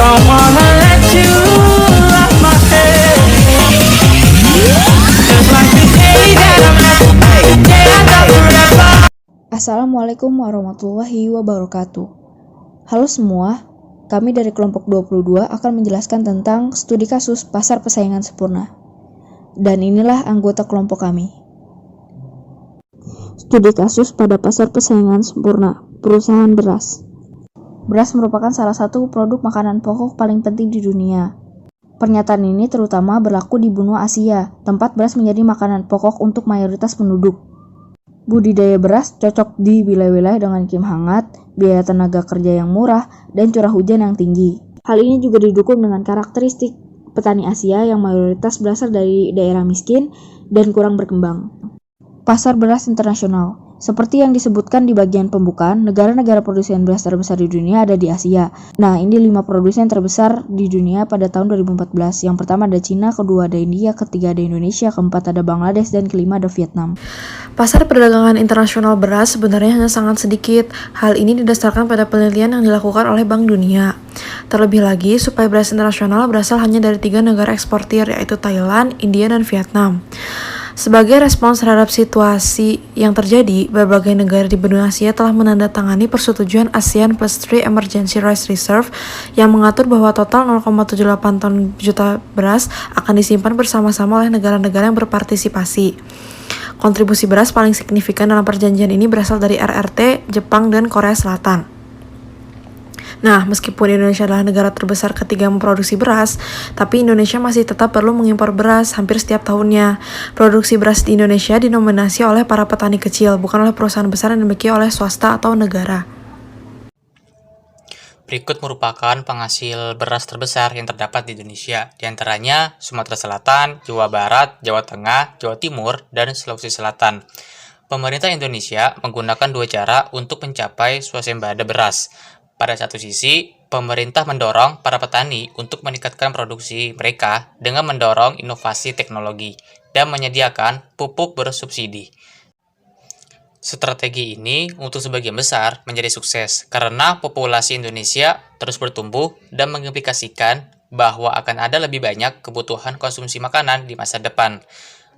don't wanna let you off my head. Just like the day that I met, the day I thought forever. Assalamualaikum warahmatullahi wabarakatuh. Halo semua, kami dari kelompok 22 akan menjelaskan tentang studi kasus pasar persaingan sempurna. Dan inilah anggota kelompok kami. Studi kasus pada pasar persaingan sempurna, perusahaan beras. Beras merupakan salah satu produk makanan pokok paling penting di dunia. Pernyataan ini terutama berlaku di benua Asia, tempat beras menjadi makanan pokok untuk mayoritas penduduk. Budidaya beras cocok di wilayah-wilayah dengan iklim hangat, biaya tenaga kerja yang murah, dan curah hujan yang tinggi. Hal ini juga didukung dengan karakteristik petani Asia yang mayoritas berasal dari daerah miskin dan kurang berkembang. Pasar beras internasional. Seperti yang disebutkan di bagian pembukaan, negara-negara produsen beras terbesar di dunia ada di Asia. Nah, ini 5 produsen terbesar di dunia pada tahun 2014. Yang pertama ada Cina, kedua ada India, ketiga ada Indonesia, keempat ada Bangladesh, dan kelima ada Vietnam. Pasar perdagangan internasional beras sebenarnya hanya sangat sedikit. Hal ini didasarkan pada penelitian yang dilakukan oleh Bank Dunia. Terlebih lagi, suplai beras internasional berasal hanya dari 3 negara eksportir, yaitu Thailand, India, dan Vietnam. Sebagai respons terhadap situasi yang terjadi, berbagai negara di benua Asia telah menandatangani persetujuan ASEAN Plus 3 Emergency Rice Reserve yang mengatur bahwa total 0,78 ton juta beras akan disimpan bersama-sama oleh negara-negara yang berpartisipasi. Kontribusi beras paling signifikan dalam perjanjian ini berasal dari RRT, Jepang, dan Korea Selatan. Nah, meskipun Indonesia adalah negara terbesar ketiga memproduksi beras, tapi Indonesia masih tetap perlu mengimpor beras hampir setiap tahunnya. Produksi beras di Indonesia dinominasi oleh para petani kecil, bukan oleh perusahaan besar yang dimiliki oleh swasta atau negara. Berikut merupakan penghasil beras terbesar yang terdapat di Indonesia, di antaranya Sumatera Selatan, Jawa Barat, Jawa Tengah, Jawa Timur, dan Sulawesi Selatan. Pemerintah Indonesia menggunakan 2 cara untuk mencapai swasembada beras. Pada satu sisi, pemerintah mendorong para petani untuk meningkatkan produksi mereka dengan mendorong inovasi teknologi dan menyediakan pupuk bersubsidi. Strategi ini untuk sebagian besar menjadi sukses karena populasi Indonesia terus bertumbuh dan mengimplikasikan bahwa akan ada lebih banyak kebutuhan konsumsi makanan di masa depan.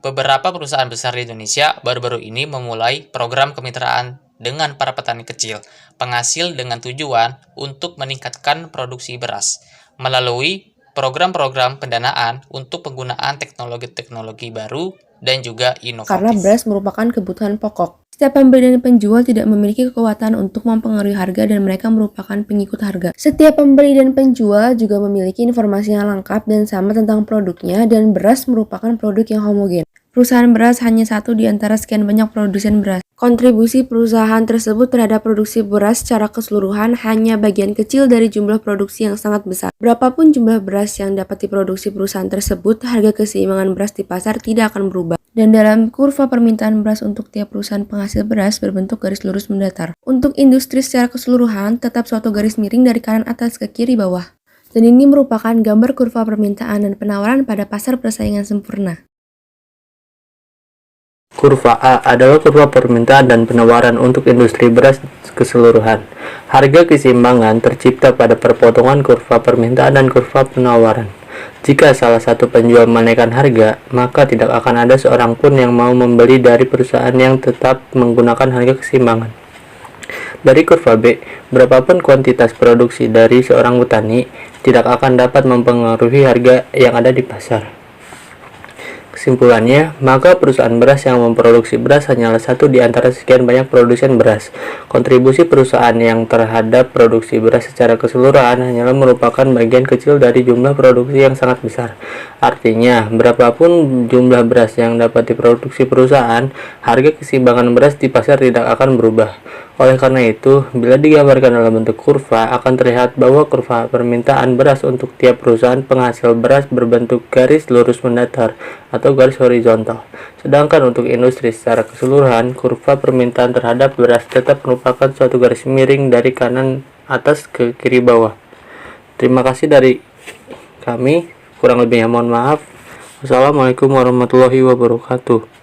Beberapa perusahaan besar di Indonesia baru-baru ini memulai program kemitraan dengan para petani kecil, penghasil dengan tujuan untuk meningkatkan produksi beras, melalui program-program pendanaan untuk penggunaan teknologi-teknologi baru dan juga inovatif. Karena beras merupakan kebutuhan pokok. Setiap pembeli dan penjual tidak memiliki kekuatan untuk mempengaruhi harga dan mereka merupakan pengikut harga. Setiap pembeli dan penjual juga memiliki informasi yang lengkap dan sama tentang produknya dan beras merupakan produk yang homogen. Perusahaan beras hanya satu di antara sekian banyak produsen beras. Kontribusi perusahaan tersebut terhadap produksi beras secara keseluruhan hanya bagian kecil dari jumlah produksi yang sangat besar. Berapapun jumlah beras yang dapat diproduksi perusahaan tersebut, harga keseimbangan beras di pasar tidak akan berubah. Dan dalam kurva permintaan beras untuk tiap perusahaan penghasil beras berbentuk garis lurus mendatar. Untuk industri secara keseluruhan, tetap suatu garis miring dari kanan atas ke kiri bawah. Dan ini merupakan gambar kurva permintaan dan penawaran pada pasar persaingan sempurna. Kurva A adalah kurva permintaan dan penawaran untuk industri beras keseluruhan. Harga keseimbangan tercipta pada perpotongan kurva permintaan dan kurva penawaran. Jika salah satu penjual menaikkan harga, maka tidak akan ada seorang pun yang mau membeli dari perusahaan yang tetap menggunakan harga keseimbangan. Dari kurva B, berapapun kuantitas produksi dari seorang petani tidak akan dapat mempengaruhi harga yang ada di pasar. Kesimpulannya, maka perusahaan beras yang memproduksi beras hanyalah satu di antara sekian banyak produsen beras. Kontribusi perusahaan yang terhadap produksi beras secara keseluruhan hanyalah merupakan bagian kecil dari jumlah produksi yang sangat besar. Artinya, berapapun jumlah beras yang dapat diproduksi perusahaan, harga keseimbangan beras di pasar tidak akan berubah. Oleh karena itu, bila digambarkan dalam bentuk kurva, akan terlihat bahwa kurva permintaan beras untuk tiap perusahaan penghasil beras berbentuk garis lurus mendatar atau garis horizontal. Sedangkan untuk industri secara keseluruhan, kurva permintaan terhadap beras tetap merupakan suatu garis miring dari kanan atas ke kiri bawah. Terima kasih dari kami, kurang lebihnya mohon maaf. Wassalamualaikum warahmatullahi wabarakatuh.